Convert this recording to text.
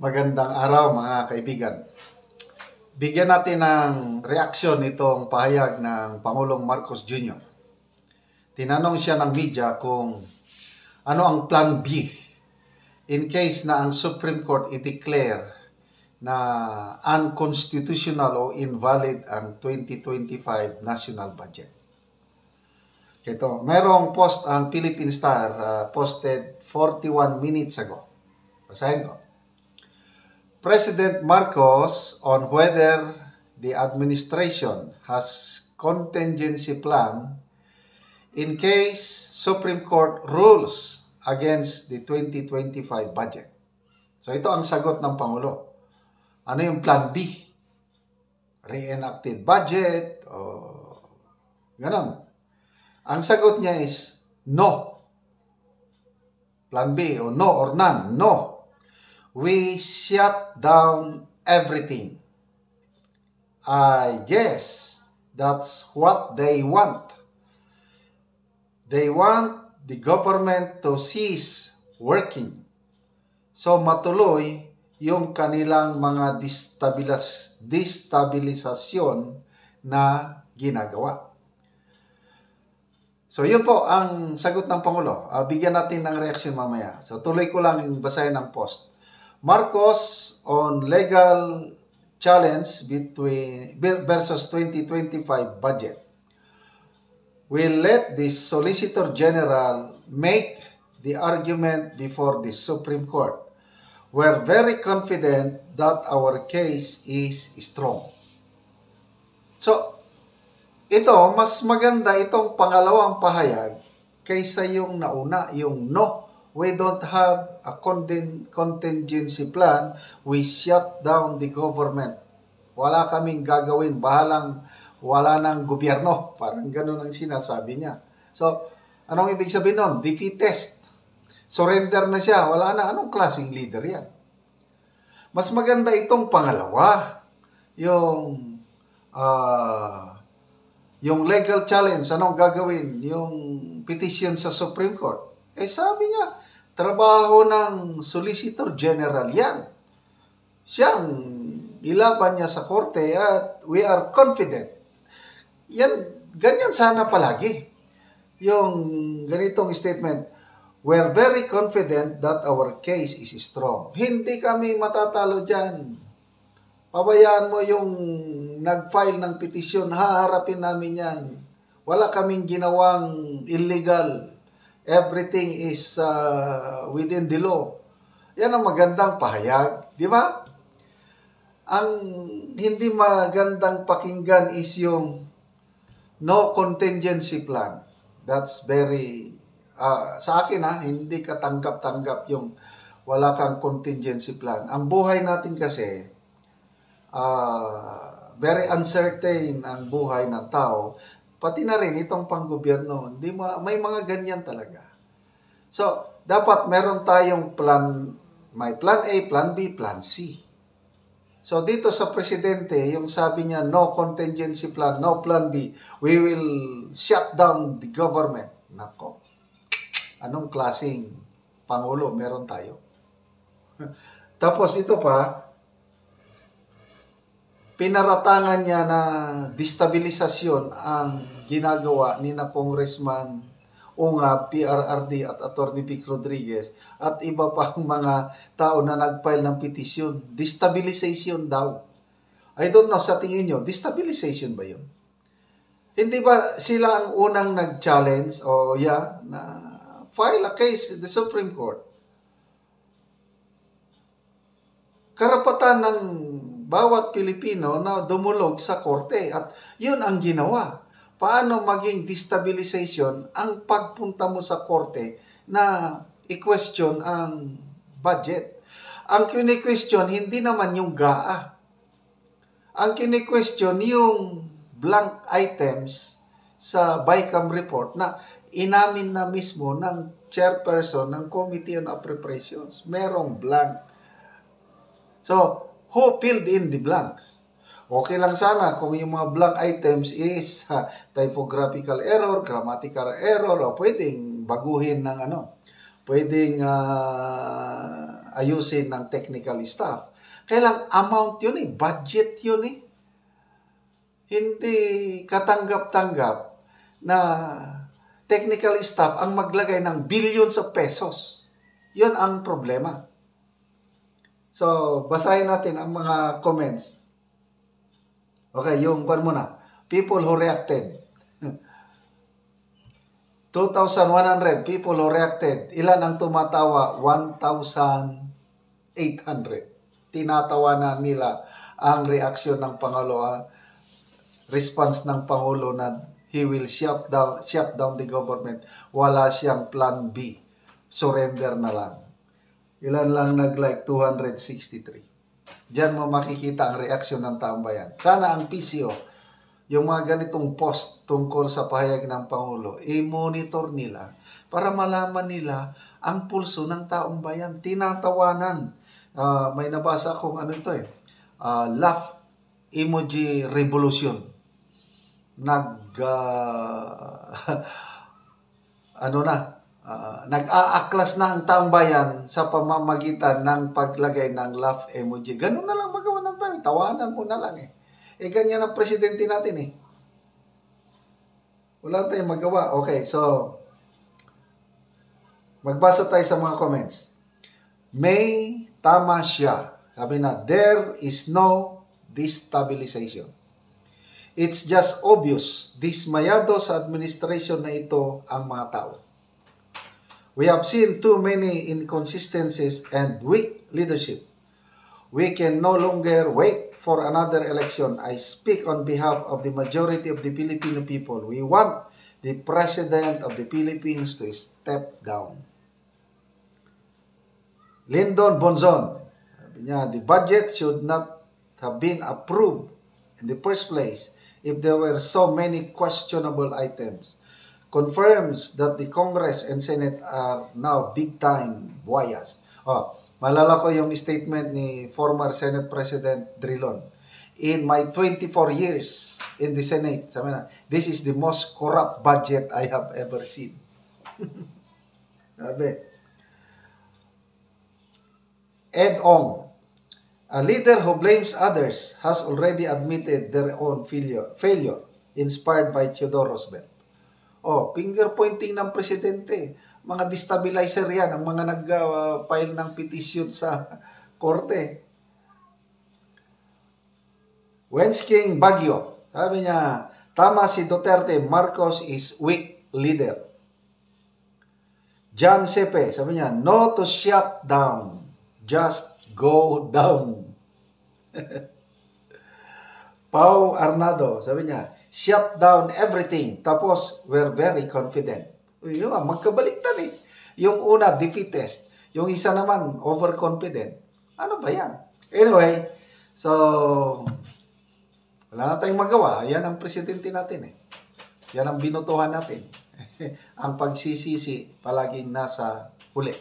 Magandang araw mga kaibigan. Bigyan natin ng reaksyon itong pahayag ng Pangulong Marcos Jr. Tinanong siya ng media kung ano ang plan B in case na ang Supreme Court i-declare na unconstitutional o invalid ang 2025 national budget. Ito, merong post ang Philippine Star posted 41 minutes ago. Basahin ko. President Marcos on whether the administration has contingency plan in case Supreme Court rules against the 2025 budget. So ito ang sagot ng Pangulo. Ano yung plan B? Reenacted budget o ganon. Ang sagot niya is no. Plan B o no or none. No. We shut down everything. I guess that's what they want. They want the government to cease working. So matuloy yung kanilang mga destabilisasyon na ginagawa. So yun po ang sagot ng Pangulo. Bigyan natin ng reaction mamaya. So tuloy ko lang yung basahin ng post. Marcos on legal challenge versus 2025 budget. Will let the Solicitor General make the argument before the Supreme Court. We're very confident that our case is strong. So, ito, mas maganda itong pangalawang pahayag kaysa yung nauna, yung no. We don't have a contingency plan. We shut down the government. Wala kaming gagawin. Wala ng gobyerno. Parang ganun ang sinasabi niya. So, anong ibig sabihin nun? Defeatist. Surrender na siya. Wala na. Anong klaseng leader yan? Mas maganda itong pangalawa. Yung legal challenge. Anong gagawin? Yung petition sa Supreme Court. Sabi niya, trabaho ng Solicitor General yan. Siyang ilaban niya sa korte at we are confident. Yan, ganyan sana palagi. Yung ganitong statement, we're very confident that our case is strong. Hindi kami matatalo dyan. Pabayaan mo yung nag-file ng petisyon, haharapin namin yan. Wala kaming ginawang illegal. Everything is within the law. Yan ang magandang pahayag, di ba? Ang hindi magandang pakinggan is yung no contingency plan. That's very, sa akin hindi katanggap-tanggap yung wala kang contingency plan. Ang buhay natin kasi, very uncertain ang buhay ng tao. Pati na rin itong panggobyerno, may mga ganyan talaga. So, dapat meron tayong plan, may plan A, plan B, plan C. So, dito sa presidente, yung sabi niya, no contingency plan, no plan B, we will shut down the government. Nako, anong klaseng pangulo meron tayo? Tapos ito pa, pinaratangan niya na destabilisasyon ang ginagawa ni na Congressman Unga, PRRD at Atty. Vic Rodriguez at iba pang mga tao na nag-file ng petisyon. Destabilization daw. I don't know, sa tingin nyo, destabilization ba yun? Hindi ba sila ang unang nag-challenge na file a case in the Supreme Court? Karapatan ng bawat Pilipino na dumulog sa korte at yun ang ginawa. Paano maging destabilization ang pagpunta mo sa korte na i-question ang budget? Ang kini-question hindi naman yung GAA. Ang kini-question yung blank items sa BICAM report na inamin na mismo ng chairperson ng Committee on Appropriations. Merong blank. So, who filled in the blanks? Okay lang sana kung yung mga blank items is typographical error, grammatical error, o pwedeng baguhin ng pwedeng ayusin ng technical staff. Kailang amount yun budget yun Hindi katanggap-tanggap na technical staff ang maglagay ng billions of pesos. Yun ang problema. So, basahin natin ang mga comments. Okay, yung muna. People who reacted. 2,100 people who reacted. Ilan ang tumatawa? 1,800. Tinatawa na nila ang reaksyon ng Pangulo. Response ng Pangulo na he will shut down the government. Wala siyang plan B. Surrender na lang. Ilan lang nag-like? 263. Diyan mo makikita ang reaksyon ng taong bayan. Sana ang PCO, yung mga ganitong post tungkol sa pahayag ng Pangulo, i-monitor nila para malaman nila ang pulso ng taong bayan. Tinatawanan. May nabasa akong laugh emoji revolution. Nag-aaklas na ang taong bayan sa pamamagitan ng paglagay ng laugh emoji. Ganun na lang magawa ng tayo. Tawanan mo na lang ganyan ang presidente natin Wala tayong magawa. Okay, so magbasa tayo sa mga comments. May tama siya. Sabi na, there is no destabilization. It's just obvious. Dismayado sa administration na ito ang mga tao. We have seen too many inconsistencies and weak leadership. We can no longer wait for another election. I speak on behalf of the majority of the Filipino people. We want the President of the Philippines to step down. Lyndon Bonzon, sabi niya, the budget should not have been approved in the first place if there were so many questionable items. Confirms that the Congress and Senate are now big-time biased. Malala ko yung statement ni former Senate President Drilon. In my 24 years in the Senate, sabi na, this is the most corrupt budget I have ever seen. Sabi. Ed Ong, a leader who blames others has already admitted their own failure inspired by Theodore Roosevelt. Finger pointing ng presidente. Mga destabilizer yan, ang mga nag-file ng petition sa korte. Wensking Baguio, sabi niya, tama si Duterte, Marcos is weak leader. John Sepe, sabi niya, no to shut down, just go down. Pau Arnado, sabi niya, shut down everything. Tapos, we're very confident. Magkabaliktad Yung una, defeatist. Yung isa naman, overconfident. Ano ba yan? Anyway, so, wala na tayong magawa. Yan ang presidente natin Yan ang binutuhan natin. Ang pagsisisi palaging nasa huli.